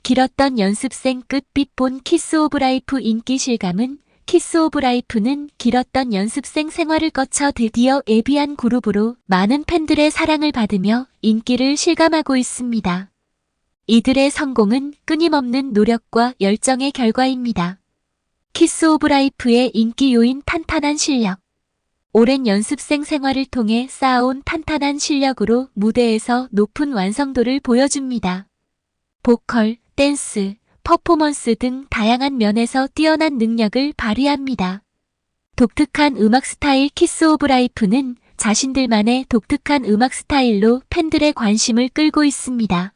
길었던 연습생 끝빛 본 키스 오브 라이프 인기 실감은 키스 오브 라이프는 길었던 연습생 생활을 거쳐 드디어 데뷔한 그룹으로 많은 팬들의 사랑을 받으며 인기를 실감하고 있습니다. 이들의 성공은 끊임없는 노력과 열정의 결과입니다. 키스 오브 라이프의 인기 요인 탄탄한 실력. 오랜 연습생 생활을 통해 쌓아온 탄탄한 실력으로 무대에서 높은 완성도를 보여줍니다. 보컬, 댄스, 퍼포먼스 등 다양한 면에서 뛰어난 능력을 발휘합니다. 독특한 음악 스타일 키스 오브 라이프는 자신들만의 독특한 음악 스타일로 팬들의 관심을 끌고 있습니다.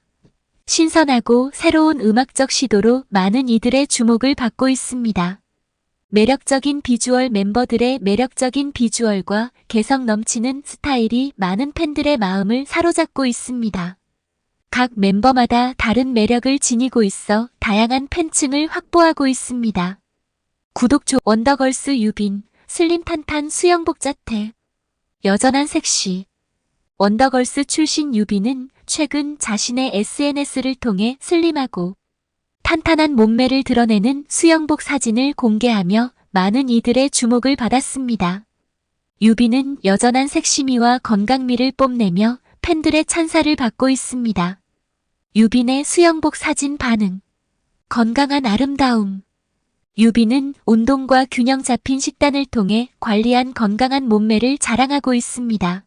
신선하고 새로운 음악적 시도로 많은 이들의 주목을 받고 있습니다. 매력적인 비주얼 멤버들의 매력적인 비주얼과 개성 넘치는 스타일이 많은 팬들의 마음을 사로잡고 있습니다. 각 멤버마다 다른 매력을 지니고 있어 다양한 팬층을 확보하고 있습니다. 구독 원더걸스 유빈, 슬림 탄탄 수영복 자태. 여전한 섹시. 원더걸스 출신 유빈은 최근 자신의 SNS를 통해 슬림하고 탄탄한 몸매를 드러내는 수영복 사진을 공개하며 많은 이들의 주목을 받았습니다. 유빈은 여전한 섹시미와 건강미를 뽐내며 팬들의 찬사를 받고 있습니다. 유빈의 수영복 사진 반응. 건강한 아름다움. 유빈은 운동과 균형 잡힌 식단을 통해 관리한 건강한 몸매를 자랑하고 있습니다.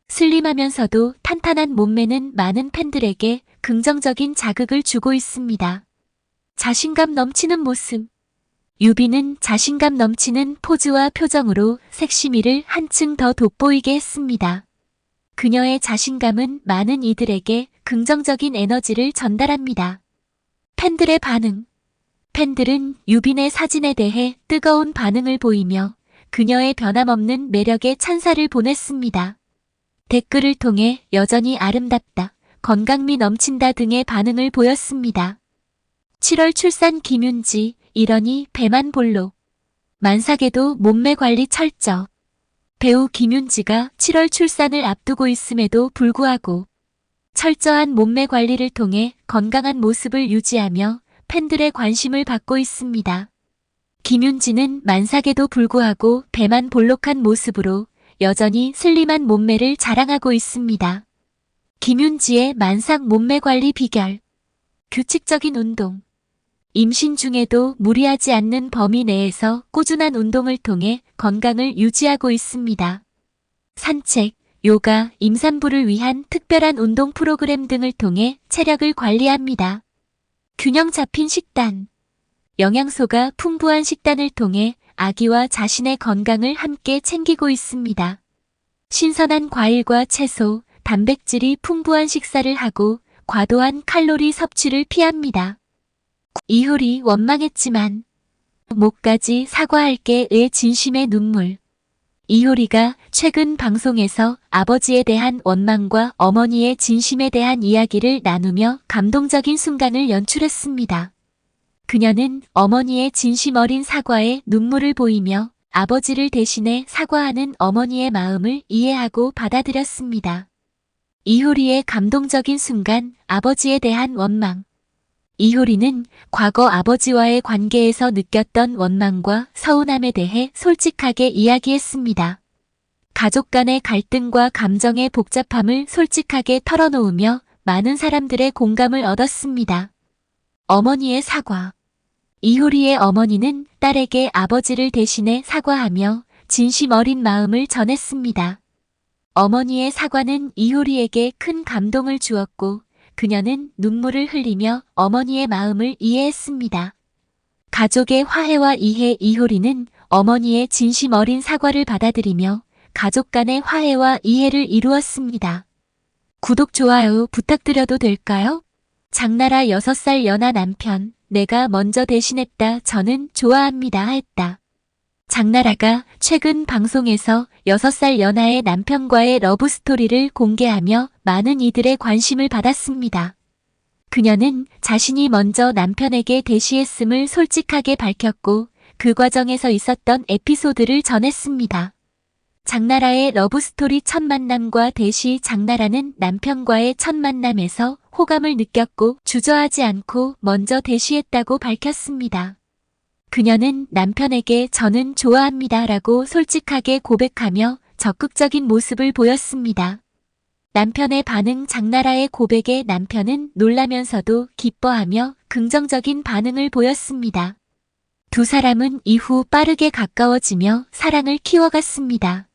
슬림하면서도 탄탄한 몸매는 많은 팬들에게 긍정적인 자극을 주고 있습니다. 자신감 넘치는 모습. 유빈은 자신감 넘치는 포즈와 표정으로 섹시미를 한층 더 돋보이게 했습니다. 그녀의 자신감은 많은 이들에게 긍정적인 에너지를 전달합니다. 팬들의 반응. 팬들은 유빈의 사진에 대해 뜨거운 반응을 보이며 그녀의 변함없는 매력에 찬사를 보냈습니다. 댓글을 통해 여전히 아름답다, 건강미 넘친다 등의 반응을 보였습니다. 7월 출산 김윤지, 이러니 배만 볼록. 만삭에도 몸매 관리 철저. 배우 김윤지가 7월 출산을 앞두고 있음에도 불구하고 철저한 몸매 관리를 통해 건강한 모습을 유지하며 팬들의 관심을 받고 있습니다. 김윤지는 만삭에도 불구하고 배만 볼록한 모습으로 여전히 슬림한 몸매를 자랑하고 있습니다. 김윤지의 만삭 몸매 관리 비결. 규칙적인 운동. 임신 중에도 무리하지 않는 범위 내에서 꾸준한 운동을 통해 건강을 유지하고 있습니다. 산책, 요가, 임산부를 위한 특별한 운동 프로그램 등을 통해 체력을 관리합니다. 균형 잡힌 식단. 영양소가 풍부한 식단을 통해 아기와 자신의 건강을 함께 챙기고 있습니다. 신선한 과일과 채소, 단백질이 풍부한 식사를 하고 과도한 칼로리 섭취를 피합니다. 이효리 원망했지만 목까지 사과할게의 진심의 눈물. 이효리가 최근 방송에서 아버지에 대한 원망과 어머니의 진심에 대한 이야기를 나누며 감동적인 순간을 연출했습니다. 그녀는 어머니의 진심 어린 사과에 눈물을 보이며 아버지를 대신해 사과하는 어머니의 마음을 이해하고 받아들였습니다. 이효리의 감동적인 순간, 아버지에 대한 원망. 이효리는 과거 아버지와의 관계에서 느꼈던 원망과 서운함에 대해 솔직하게 이야기했습니다. 가족 간의 갈등과 감정의 복잡함을 솔직하게 털어놓으며 많은 사람들의 공감을 얻었습니다. 어머니의 사과. 이효리의 어머니는 딸에게 아버지를 대신해 사과하며 진심 어린 마음을 전했습니다. 어머니의 사과는 이효리에게 큰 감동을 주었고 그녀는 눈물을 흘리며 어머니의 마음을 이해했습니다. 가족의 화해와 이해. 이효리는 어머니의 진심 어린 사과를 받아들이며 가족 간의 화해와 이해를 이루었습니다. 구독, 좋아요 부탁드려도 될까요? 장나라 6살 연하 남편, 내가 먼저 대신했다. 저는 좋아합니다. 했다. 장나라가 최근 방송에서 6살 연하의 남편과의 러브스토리를 공개하며 많은 이들의 관심을 받았습니다. 그녀는 자신이 먼저 남편에게 대시했음을 솔직하게 밝혔고 그 과정에서 있었던 에피소드를 전했습니다. 장나라의 러브스토리 첫 만남과 대시 장나라는 남편과의 첫 만남에서 호감을 느꼈고 주저하지 않고 먼저 대시했다고 밝혔습니다. 그녀는 남편에게 저는 좋아합니다 라고 솔직하게 고백하며 적극적인 모습을 보였습니다. 남편의 반응 장나라의 고백에 남편은 놀라면서도 기뻐하며 긍정적인 반응을 보였습니다. 두 사람은 이후 빠르게 가까워지며 사랑을 키워갔습니다.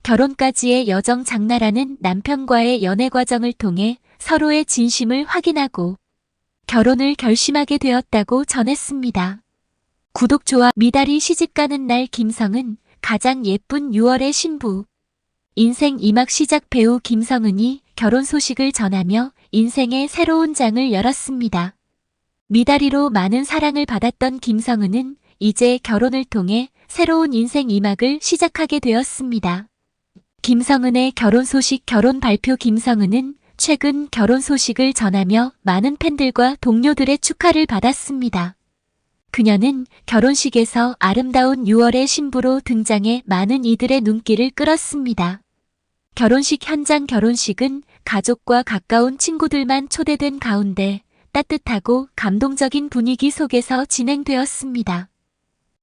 결혼까지의 여정 장나라는 남편과의 연애 과정을 통해 서로의 진심을 확인하고 결혼을 결심하게 되었다고 전했습니다. 구독, 좋아. 미달이 시집가는 날 김성은 가장 예쁜 6월의 신부. 인생 2막 시작 배우 김성은이 결혼 소식을 전하며 인생의 새로운 장을 열었습니다. 미다리로 많은 사랑을 받았던 김성은은 이제 결혼을 통해 새로운 인생 2막을 시작하게 되었습니다. 김성은의 결혼 소식 결혼 발표 김성은은 최근 결혼 소식을 전하며 많은 팬들과 동료들의 축하를 받았습니다. 그녀는 결혼식에서 아름다운 6월의 신부로 등장해 많은 이들의 눈길을 끌었습니다. 결혼식 현장 결혼식은 가족과 가까운 친구들만 초대된 가운데 따뜻하고 감동적인 분위기 속에서 진행되었습니다.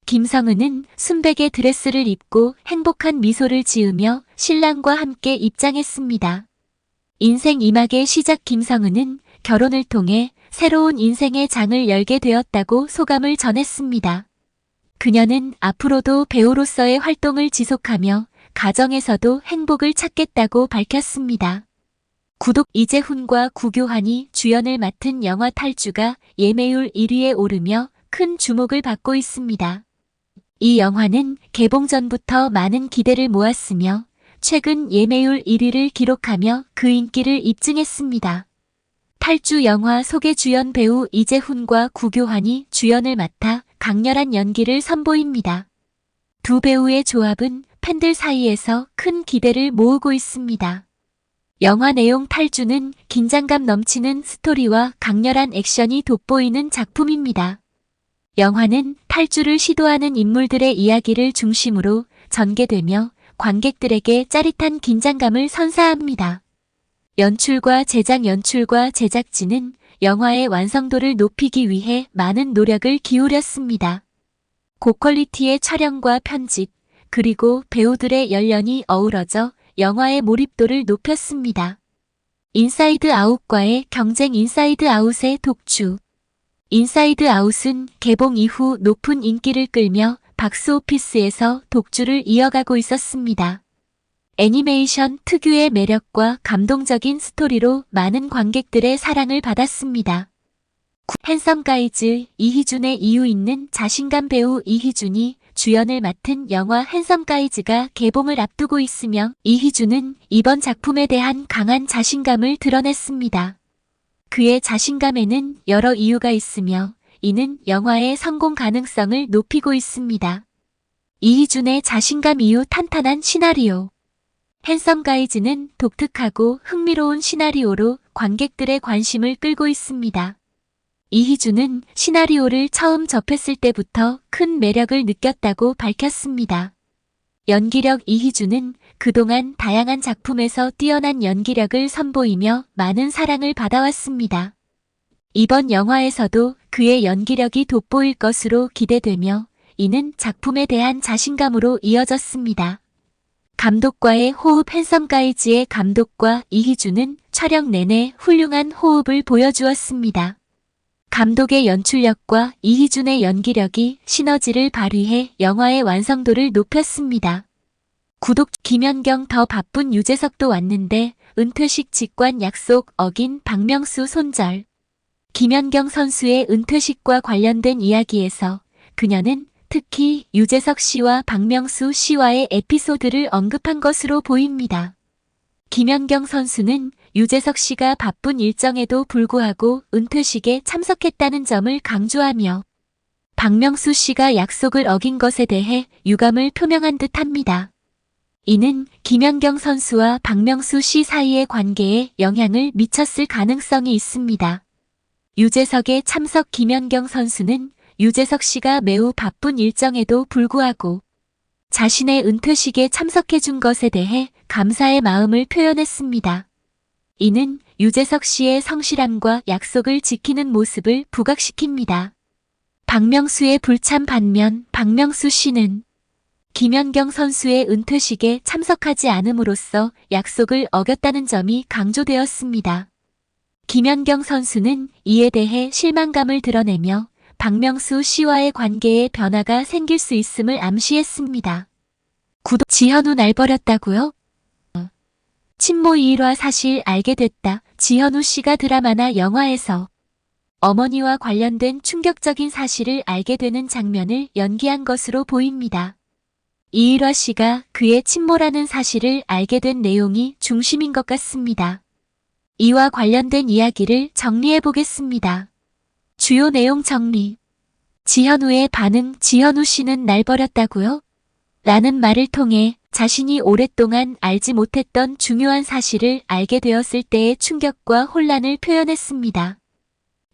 김성은은 순백의 드레스를 입고 행복한 미소를 지으며 신랑과 함께 입장했습니다. 인생 2막의 시작 김성은은 결혼을 통해 새로운 인생의 장을 열게 되었다고 소감을 전했습니다. 그녀는 앞으로도 배우로서의 활동을 지속하며 가정에서도 행복을 찾겠다고 밝혔습니다. 구독. 이재훈과 구교환이 주연을 맡은 영화 탈주가 예매율 1위에 오르며 큰 주목을 받고 있습니다. 이 영화는 개봉 전부터 많은 기대를 모았으며 최근 예매율 1위를 기록하며 그 인기를 입증했습니다. 탈주 영화 속의 주연 배우 이재훈과 구교환이 주연을 맡아 강렬한 연기를 선보입니다. 두 배우의 조합은 팬들 사이에서 큰 기대를 모으고 있습니다. 영화 내용 탈주는 긴장감 넘치는 스토리와 강렬한 액션이 돋보이는 작품입니다. 영화는 탈주를 시도하는 인물들의 이야기를 중심으로 전개되며 관객들에게 짜릿한 긴장감을 선사합니다. 연출과 제작진은 영화의 완성도를 높이기 위해 많은 노력을 기울였습니다. 고퀄리티의 촬영과 편집, 그리고 배우들의 열연이 어우러져 영화의 몰입도를 높였습니다. 인사이드 아웃과의 경쟁. 인사이드 아웃의 독주. 인사이드 아웃은 개봉 이후 높은 인기를 끌며 박스오피스에서 독주를 이어가고 있었습니다. 애니메이션 특유의 매력과 감동적인 스토리로 많은 관객들의 사랑을 받았습니다. 핸섬 가이즈. 이희준의 이유 있는 자신감. 배우 이희준이 주연을 맡은 영화 핸섬 가이즈가 개봉을 앞두고 있으며 이희준은 이번 작품에 대한 강한 자신감을 드러냈습니다. 그의 자신감에는 여러 이유가 있으며 이는 영화의 성공 가능성을 높이고 있습니다. 이희준의 자신감 이유. 탄탄한 시나리오. 핸섬 가이즈는 독특하고 흥미로운 시나리오로 관객들의 관심을 끌고 있습니다. 이희준은 시나리오를 처음 접했을 때부터 큰 매력을 느꼈다고 밝혔습니다. 연기력. 이희준은 그동안 다양한 작품에서 뛰어난 연기력을 선보이며 많은 사랑을 받아왔습니다. 이번 영화에서도 그의 연기력이 돋보일 것으로 기대되며 이는 작품에 대한 자신감으로 이어졌습니다. 감독과의 호흡. 핸섬 가이즈의 감독과 이희준은 촬영 내내 훌륭한 호흡을 보여주었습니다. 감독의 연출력과 이희준의 연기력이 시너지를 발휘해 영화의 완성도를 높였습니다. 구독. 김연경. 더 바쁜 유재석도 왔는데 은퇴식 직관 약속 어긴 박명수 손절. 김연경 선수의 은퇴식과 관련된 이야기에서 그녀는 특히 유재석 씨와 박명수 씨와의 에피소드를 언급한 것으로 보입니다. 김연경 선수는 유재석 씨가 바쁜 일정에도 불구하고 은퇴식에 참석했다는 점을 강조하며 박명수 씨가 약속을 어긴 것에 대해 유감을 표명한 듯합니다. 이는 김연경 선수와 박명수 씨 사이의 관계에 영향을 미쳤을 가능성이 있습니다. 유재석의 참석. 김연경 선수는 유재석 씨가 매우 바쁜 일정에도 불구하고 자신의 은퇴식에 참석해준 것에 대해 감사의 마음을 표현했습니다. 이는 유재석 씨의 성실함과 약속을 지키는 모습을 부각시킵니다. 박명수의 불참 반면 박명수 씨는 김연경 선수의 은퇴식에 참석하지 않음으로써 약속을 어겼다는 점이 강조되었습니다. 김연경 선수는 이에 대해 실망감을 드러내며 박명수 씨와의 관계에 변화가 생길 수 있음을 암시했습니다. 지현우 날 버렸다고요? 친모 2일화 사실 알게 됐다. 지현우 씨가 드라마나 영화에서 어머니와 관련된 충격적인 사실을 알게 되는 장면을 연기한 것으로 보입니다. 이일화 씨가 그의 친모라는 사실을 알게 된 내용이 중심인 것 같습니다. 이와 관련된 이야기를 정리해 보겠습니다. 주요 내용 정리. 지현우의 반응. 지현우 씨는 날 버렸다고요? 라는 말을 통해 자신이 오랫동안 알지 못했던 중요한 사실을 알게 되었을 때의 충격과 혼란을 표현했습니다.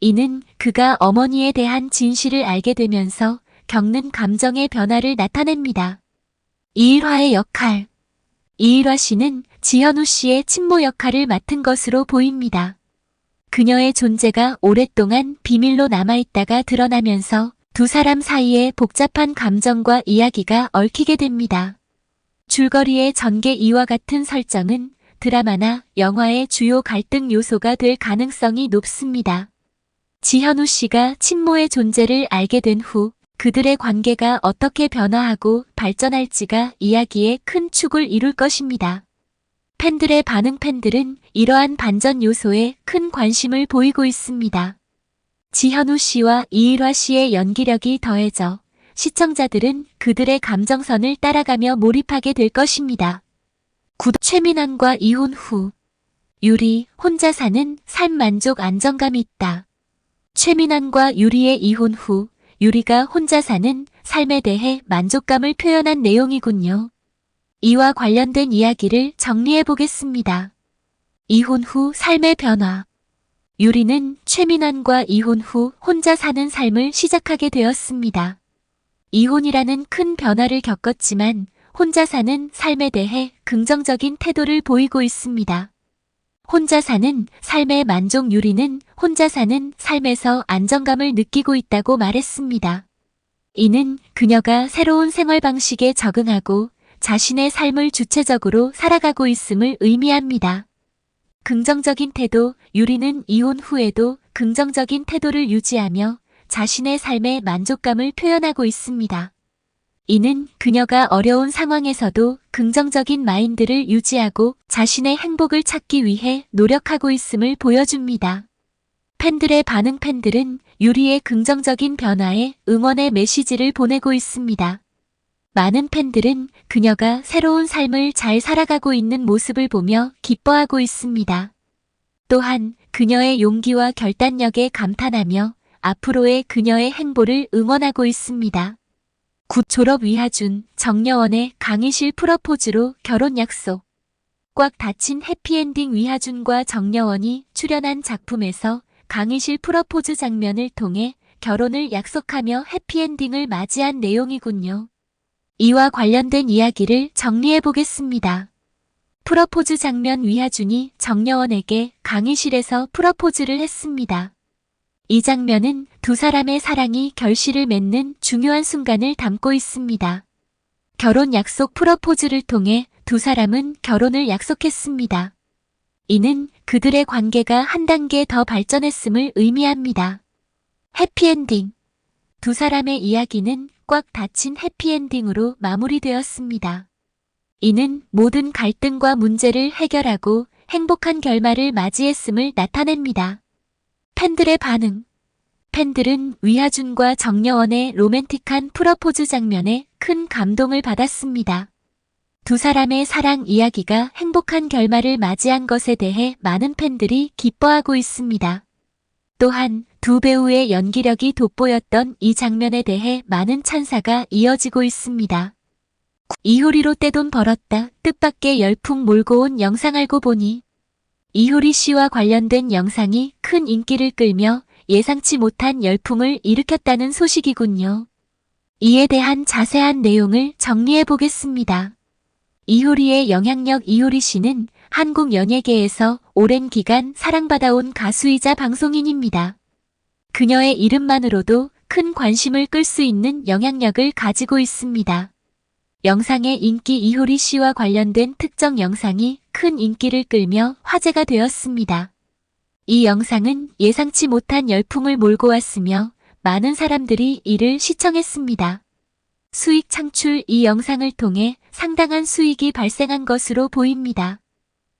이는 그가 어머니에 대한 진실을 알게 되면서 겪는 감정의 변화를 나타냅니다. 이일화의 역할. 이일화 씨는 지현우 씨의 친모 역할을 맡은 것으로 보입니다. 그녀의 존재가 오랫동안 비밀로 남아있다가 드러나면서 두 사람 사이에 복잡한 감정과 이야기가 얽히게 됩니다. 줄거리의 전개 이와 같은 설정은 드라마나 영화의 주요 갈등 요소가 될 가능성이 높습니다. 지현우 씨가 친모의 존재를 알게 된 후 그들의 관계가 어떻게 변화하고 발전할지가 이야기의 큰 축을 이룰 것입니다. 팬들의 반응. 팬들은 이러한 반전 요소에 큰 관심을 보이고 있습니다. 지현우 씨와 이일화 씨의 연기력이 더해져 시청자들은 그들의 감정선을 따라가며 몰입하게 될 것입니다. 최민환과 이혼 후 유리 혼자 사는 삶 만족 안정감이 있다. 최민환과 유리의 이혼 후 유리가 혼자 사는 삶에 대해 만족감을 표현한 내용이군요. 이와 관련된 이야기를 정리해 보겠습니다. 이혼 후 삶의 변화. 유리는 최민환과 이혼 후 혼자 사는 삶을 시작하게 되었습니다. 이혼이라는 큰 변화를 겪었지만 혼자 사는 삶에 대해 긍정적인 태도를 보이고 있습니다. 혼자 사는 삶의 만족. 유리는 혼자 사는 삶에서 안정감을 느끼고 있다고 말했습니다. 이는 그녀가 새로운 생활 방식에 적응하고 자신의 삶을 주체적으로 살아가고 있음을 의미합니다. 긍정적인 태도. 유리는 이혼 후에도 긍정적인 태도를 유지하며 자신의 삶의 만족감을 표현하고 있습니다. 이는 그녀가 어려운 상황에서도 긍정적인 마인드를 유지하고 자신의 행복을 찾기 위해 노력하고 있음을 보여줍니다. 팬들의 반응. 팬들은 유리의 긍정적인 변화에 응원의 메시지를 보내고 있습니다. 많은 팬들은 그녀가 새로운 삶을 잘 살아가고 있는 모습을 보며 기뻐하고 있습니다. 또한 그녀의 용기와 결단력에 감탄하며 앞으로의 그녀의 행보를 응원하고 있습니다. 졸업. 위하준, 정여원의 강의실 프러포즈로 결혼 약속. 꽉 닫힌 해피엔딩. 위하준과 정여원이 출연한 작품에서 강의실 프러포즈 장면을 통해 결혼을 약속하며 해피엔딩을 맞이한 내용이군요. 이와 관련된 이야기를 정리해 보겠습니다. 프러포즈 장면. 위하준이 정여원에게 강의실에서 프러포즈를 했습니다. 이 장면은 두 사람의 사랑이 결실을 맺는 중요한 순간을 담고 있습니다. 결혼 약속. 프러포즈를 통해 두 사람은 결혼을 약속했습니다. 이는 그들의 관계가 한 단계 더 발전했음을 의미합니다. 해피엔딩. 두 사람의 이야기는 꽉 닫힌 해피엔딩으로 마무리되었습니다. 이는 모든 갈등과 문제를 해결하고 행복한 결말을 맞이했음을 나타냅니다. 팬들의 반응. 팬들은 위하준과 정여원의 로맨틱한 프러포즈 장면에 큰 감동을 받았습니다. 두 사람의 사랑 이야기가 행복한 결말을 맞이한 것에 대해 많은 팬들이 기뻐하고 있습니다. 또한 두 배우의 연기력이 돋보였던 이 장면에 대해 많은 찬사가 이어지고 있습니다. 이효리로 떼돈 벌었다. 뜻밖의 열풍 몰고 온 영상. 알고 보니 이효리 씨와 관련된 영상이 큰 인기를 끌며 예상치 못한 열풍을 일으켰다는 소식이군요. 이에 대한 자세한 내용을 정리해 보겠습니다. 이효리의 영향력. 이효리 씨는 한국 연예계에서 오랜 기간 사랑받아온 가수이자 방송인입니다. 그녀의 이름만으로도 큰 관심을 끌 수 있는 영향력을 가지고 있습니다. 영상의 인기. 이효리 씨와 관련된 특정 영상이 큰 인기를 끌며 화제가 되었습니다. 이 영상은 예상치 못한 열풍을 몰고 왔으며 많은 사람들이 이를 시청했습니다. 수익 창출. 이 영상을 통해 상당한 수익이 발생한 것으로 보입니다.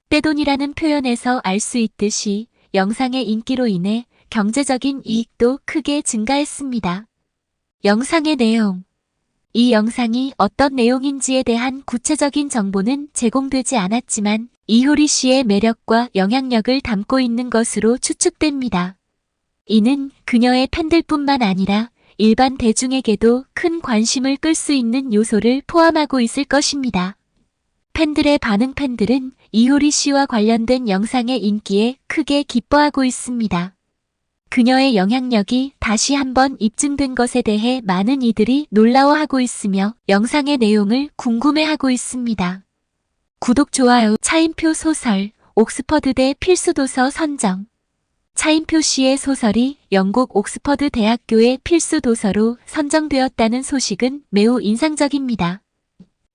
떼돈이라는 표현에서 알 수 있듯이 영상의 인기로 인해 경제적인 이익도 크게 증가했습니다. 영상의 내용. 이 영상이 어떤 내용인지에 대한 구체적인 정보는 제공되지 않았지만 이효리 씨의 매력과 영향력을 담고 있는 것으로 추측됩니다. 이는 그녀의 팬들뿐만 아니라 일반 대중에게도 큰 관심을 끌 수 있는 요소를 포함하고 있을 것입니다. 팬들의 반응. 팬들은 이효리 씨와 관련된 영상의 인기에 크게 기뻐하고 있습니다. 그녀의 영향력이 다시 한번 입증된 것에 대해 많은 이들이 놀라워하고 있으며 영상의 내용을 궁금해하고 있습니다. 구독, 좋아요. 차인표 소설, 옥스퍼드대 필수도서 선정. 차인표 씨의 소설이 영국 옥스퍼드 대학교의 필수도서로 선정되었다는 소식은 매우 인상적입니다.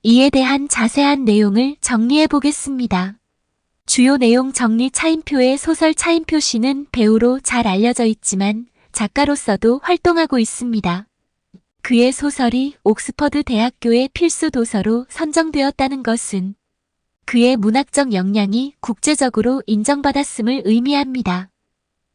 이에 대한 자세한 내용을 정리해 보겠습니다. 주요 내용 정리. 차인표의 소설. 차인표 씨는 배우로 잘 알려져 있지만 작가로서도 활동하고 있습니다. 그의 소설이 옥스퍼드 대학교의 필수 도서로 선정되었다는 것은 그의 문학적 역량이 국제적으로 인정받았음을 의미합니다.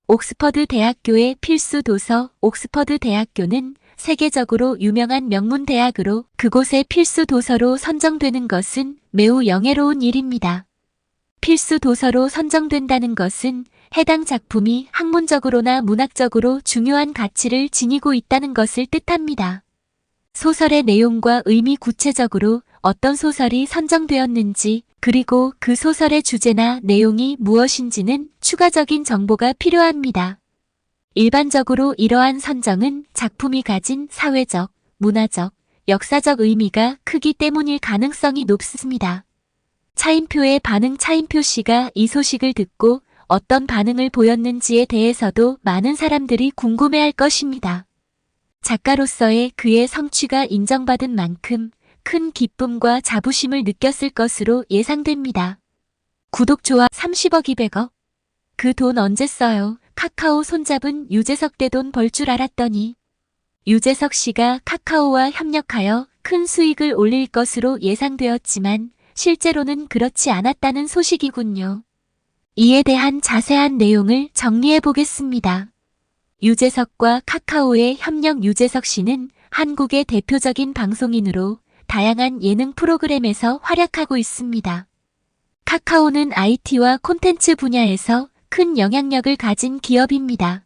옥스퍼드 대학교의 필수 도서. 옥스퍼드 대학교는 세계적으로 유명한 명문 대학으로 그곳의 필수 도서로 선정되는 것은 매우 영예로운 일입니다. 필수 도서로 선정된다는 것은 해당 작품이 학문적으로나 문학적으로 중요한 가치를 지니고 있다는 것을 뜻합니다. 소설의 내용과 의미. 구체적으로 어떤 소설이 선정되었는지 그리고 그 소설의 주제나 내용이 무엇인지는 추가적인 정보가 필요합니다. 일반적으로 이러한 선정은 작품이 가진 사회적, 문화적, 역사적 의미가 크기 때문일 가능성이 높습니다. 차인표의 반응. 차인표 씨가 이 소식을 듣고 어떤 반응을 보였는지에 대해서도 많은 사람들이 궁금해할 것입니다. 작가로서의 그의 성취가 인정받은 만큼 큰 기쁨과 자부심을 느꼈을 것으로 예상됩니다. 구독, 좋아. 30억 200억. 그 돈 언제 써요? 카카오 손잡은 유재석. 내 돈 벌 줄 알았더니. 유재석 씨가 카카오와 협력하여 큰 수익을 올릴 것으로 예상되었지만 실제로는 그렇지 않았다는 소식이군요. 이에 대한 자세한 내용을 정리해 보겠습니다. 유재석과 카카오의 협력. 유재석 씨는 한국의 대표적인 방송인으로 다양한 예능 프로그램에서 활약하고 있습니다. 카카오는 IT와 콘텐츠 분야에서 큰 영향력을 가진 기업입니다.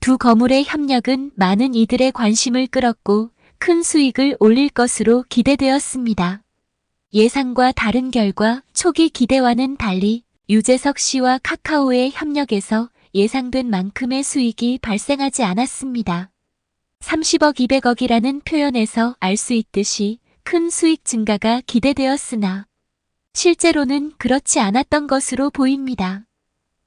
두 거물의 협력은 많은 이들의 관심을 끌었고 큰 수익을 올릴 것으로 기대되었습니다. 예상과 다른 결과. 초기 기대와는 달리 유재석 씨와 카카오의 협력에서 예상된 만큼의 수익이 발생하지 않았습니다. 30억 200억이라는 표현에서 알 수 있듯이 큰 수익 증가가 기대되었으나 실제로는 그렇지 않았던 것으로 보입니다.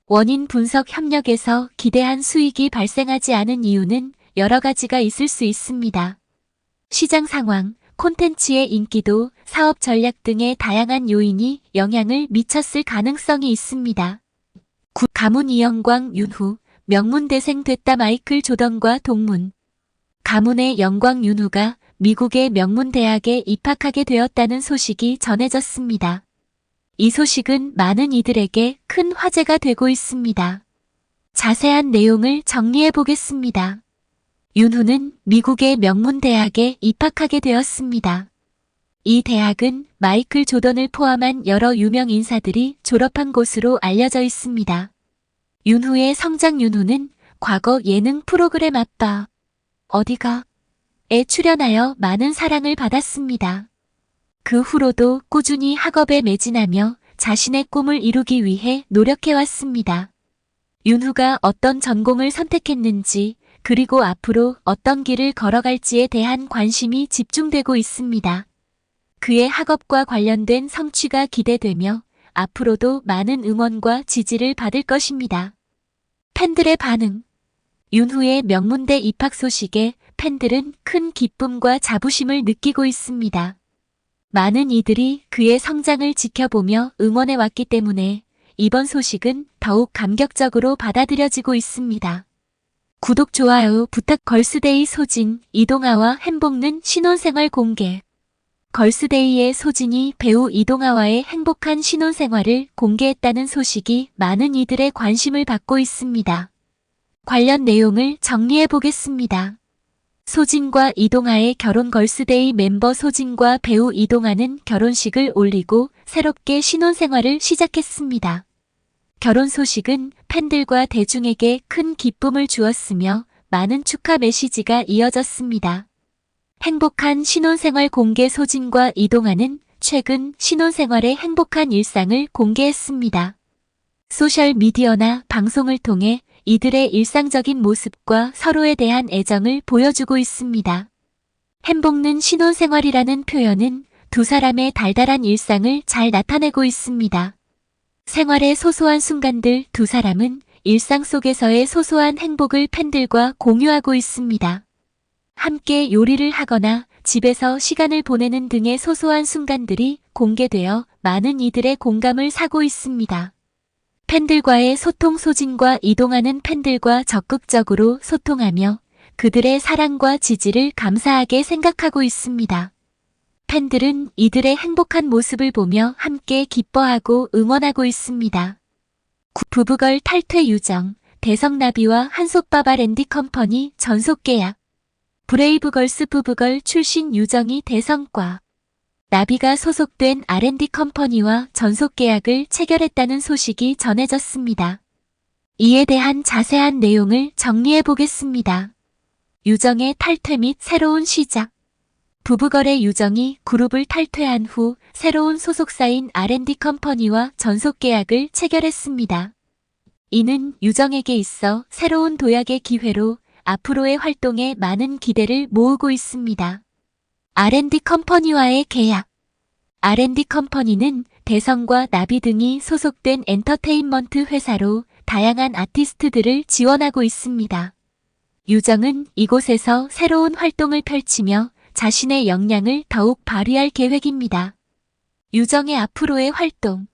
원인 분석. 협력에서 기대한 수익이 발생하지 않은 이유는 여러 가지가 있을 수 있습니다. 시장 상황, 콘텐츠의 인기도, 사업 전략 등의 다양한 요인이 영향을 미쳤을 가능성이 있습니다. 가문. 이영광. 윤후. 명문대생 됐다. 마이클 조던과 동문. 가문의 영광. 윤후가 미국의 명문대학에 입학하게 되었다는 소식이 전해졌습니다. 이 소식은 많은 이들에게 큰 화제가 되고 있습니다. 자세한 내용을 정리해 보겠습니다. 윤후는 미국의 명문대학에 입학하게 되었습니다. 이 대학은 마이클 조던을 포함한 여러 유명 인사들이 졸업한 곳으로 알려져 있습니다. 윤후의 성장. 윤후는 과거 예능 프로그램 아빠 어디가?에 출연하여 많은 사랑을 받았습니다. 그 후로도 꾸준히 학업에 매진하며 자신의 꿈을 이루기 위해 노력해왔습니다. 윤후가 어떤 전공을 선택했는지, 그리고 앞으로 어떤 길을 걸어갈지에 대한 관심이 집중되고 있습니다. 그의 학업과 관련된 성취가 기대되며 앞으로도 많은 응원과 지지를 받을 것입니다. 팬들의 반응. 윤후의 명문대 입학 소식에 팬들은 큰 기쁨과 자부심을 느끼고 있습니다. 많은 이들이 그의 성장을 지켜보며 응원해왔기 때문에 이번 소식은 더욱 감격적으로 받아들여지고 있습니다. 구독, 좋아요 부탁. 걸스데이 소진, 이동아와 행복는 신혼생활 공개. 걸스데이의 소진이 배우 이동아와의 행복한 신혼생활을 공개했다는 소식이 많은 이들의 관심을 받고 있습니다. 관련 내용을 정리해 보겠습니다. 소진과 이동아의 결혼. 걸스데이 멤버 소진과 배우 이동아는 결혼식을 올리고 새롭게 신혼생활을 시작했습니다. 결혼 소식은 팬들과 대중에게 큰 기쁨을 주었으며 많은 축하 메시지가 이어졌습니다. 행복한 신혼생활 공개. 소진과 이동아는 최근 신혼생활의 행복한 일상을 공개했습니다. 소셜미디어나 방송을 통해 이들의 일상적인 모습과 서로에 대한 애정을 보여주고 있습니다. 행복는 신혼생활이라는 표현은 두 사람의 달달한 일상을 잘 나타내고 있습니다. 생활의 소소한 순간들. 두 사람은 일상 속에서의 소소한 행복을 팬들과 공유하고 있습니다. 함께 요리를 하거나 집에서 시간을 보내는 등의 소소한 순간들이 공개되어 많은 이들의 공감을 사고 있습니다. 팬들과의 소통. 소진과 이동아는 팬들과 적극적으로 소통하며 그들의 사랑과 지지를 감사하게 생각하고 있습니다. 팬들은 이들의 행복한 모습을 보며 함께 기뻐하고 응원하고 있습니다. 부부걸 탈퇴. 유정, 대성나비와 한솥밥 R&D컴퍼니 전속 계약. 브레이브걸스 부부걸 출신 유정이 대성과 나비가 소속된 R&D컴퍼니와 전속 계약을 체결했다는 소식이 전해졌습니다. 이에 대한 자세한 내용을 정리해 보겠습니다. 유정의 탈퇴 및 새로운 시작. 부부걸의 유정이 그룹을 탈퇴한 후 새로운 소속사인 R&D컴퍼니와 전속 계약을 체결했습니다. 이는 유정에게 있어 새로운 도약의 기회로 앞으로의 활동에 많은 기대를 모으고 있습니다. R&D컴퍼니와의 계약. R&D컴퍼니는 대성과 나비 등이 소속된 엔터테인먼트 회사로 다양한 아티스트들을 지원하고 있습니다. 유정은 이곳에서 새로운 활동을 펼치며 자신의 역량을 더욱 발휘할 계획입니다. 유정의 앞으로의 활동.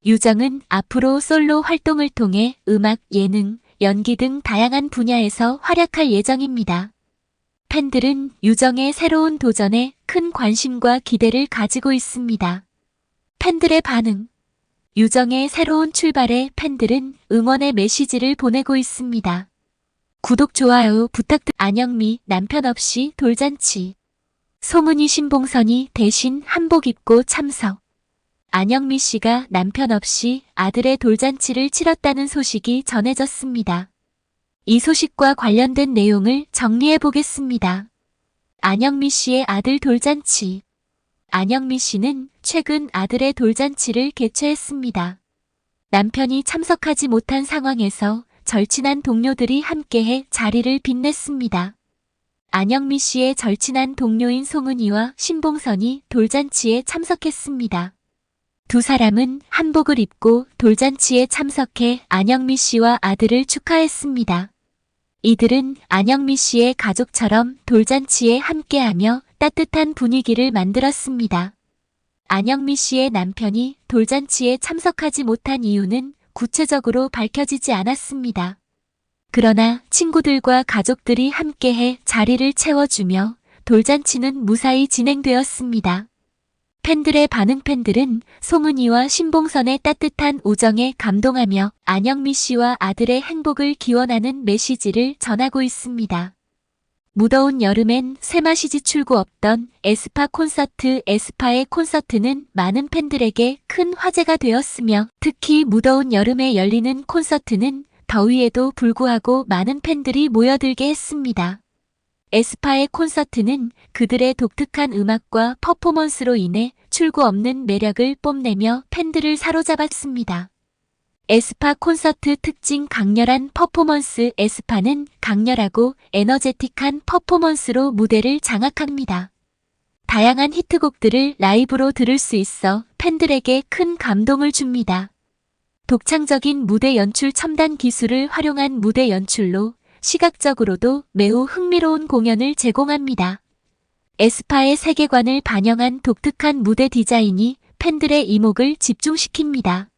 유정은 앞으로 솔로 활동을 통해 음악, 예능, 연기 등 다양한 분야에서 활약할 예정입니다. 팬들은 유정의 새로운 도전에 큰 관심과 기대를 가지고 있습니다. 팬들의 반응. 유정의 새로운 출발에 팬들은 응원의 메시지를 보내고 있습니다. 구독, 좋아요 부탁드립니다. 안영미, 남편 없이 돌잔치. 송은이, 신봉선이 대신 한복 입고 참석. 안영미 씨가 남편 없이 아들의 돌잔치를 치렀다는 소식이 전해졌습니다. 이 소식과 관련된 내용을 정리해 보겠습니다. 안영미 씨의 아들 돌잔치. 안영미 씨는 최근 아들의 돌잔치를 개최했습니다. 남편이 참석하지 못한 상황에서 절친한 동료들이 함께해 자리를 빛냈습니다. 안영미 씨의 절친한 동료인 송은이와 신봉선이 돌잔치에 참석했습니다. 두 사람은 한복을 입고 돌잔치에 참석해 안영미 씨와 아들을 축하했습니다. 이들은 안영미 씨의 가족처럼 돌잔치에 함께하며 따뜻한 분위기를 만들었습니다. 안영미 씨의 남편이 돌잔치에 참석하지 못한 이유는 구체적으로 밝혀지지 않았습니다. 그러나 친구들과 가족들이 함께해 자리를 채워주며 돌잔치는 무사히 진행되었습니다. 팬들의 반응. 팬들은 송은이와 신봉선의 따뜻한 우정에 감동하며 안영미 씨와 아들의 행복을 기원하는 메시지를 전하고 있습니다. 무더운 여름엔 쇠마시지 출구 없던 에스파 콘서트. 에스파의 콘서트는 많은 팬들에게 큰 화제가 되었으며 특히 무더운 여름에 열리는 콘서트는 더위에도 불구하고 많은 팬들이 모여들게 했습니다. 에스파의 콘서트는 그들의 독특한 음악과 퍼포먼스로 인해 출구 없는 매력을 뽐내며 팬들을 사로잡았습니다. 에스파 콘서트 특징 강렬한 퍼포먼스. 에스파는 강렬하고 에너제틱한 퍼포먼스로 무대를 장악합니다. 다양한 히트곡들을 라이브로 들을 수 있어 팬들에게 큰 감동을 줍니다. 독창적인 무대 연출. 첨단 기술을 활용한 무대 연출로 시각적으로도 매우 흥미로운 공연을 제공합니다. 에스파의 세계관을 반영한 독특한 무대 디자인이 팬들의 이목을 집중시킵니다.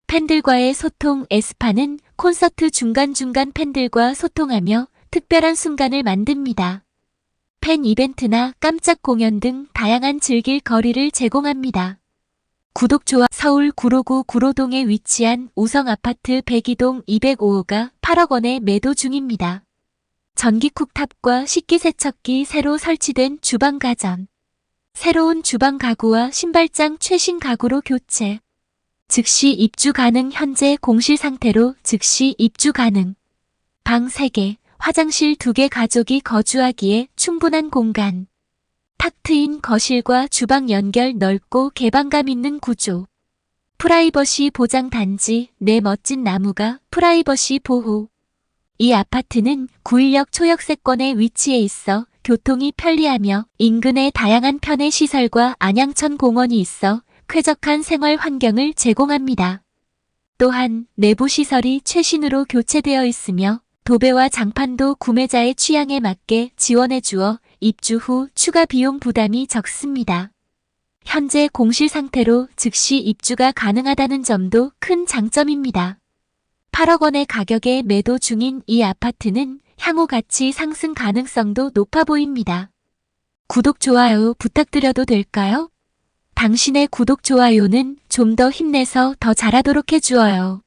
팬들과의 소통. 에스파는 콘서트 중간중간 팬들과 소통하며 특별한 순간을 만듭니다. 팬 이벤트나 깜짝 공연 등 다양한 즐길 거리를 제공합니다. 구독, 좋아. 서울 구로구 구로동에 위치한 우성아파트 102동 205호가 8억 원에 매도 중입니다. 전기 쿡탑과 식기세척기 새로 설치된 주방 가전. 새로운 주방 가구와 신발장 최신 가구로 교체. 즉시 입주 가능. 현재 공실 상태로 즉시 입주 가능. 방 3개, 화장실 2개. 가족이 거주하기에 충분한 공간. 탁 트인 거실과 주방 연결. 넓고 개방감 있는 구조. 프라이버시 보장 단지 내 멋진 나무가 프라이버시 보호. 이 아파트는 구의역 초역세권에 위치해 있어 교통이 편리하며 인근에 다양한 편의 시설과 안양천 공원이 있어 쾌적한 생활 환경을 제공합니다. 또한 내부 시설이 최신으로 교체되어 있으며 도배와 장판도 구매자의 취향에 맞게 지원해 주어 입주 후 추가 비용 부담이 적습니다. 현재 공실 상태로 즉시 입주가 가능하다는 점도 큰 장점입니다. 8억 원의 가격에 매도 중인 이 아파트는 향후 가치 상승 가능성도 높아 보입니다. 구독, 좋아요 부탁드려도 될까요? 당신의 구독, 좋아요는 좀 더 힘내서 더 잘하도록 해주어요.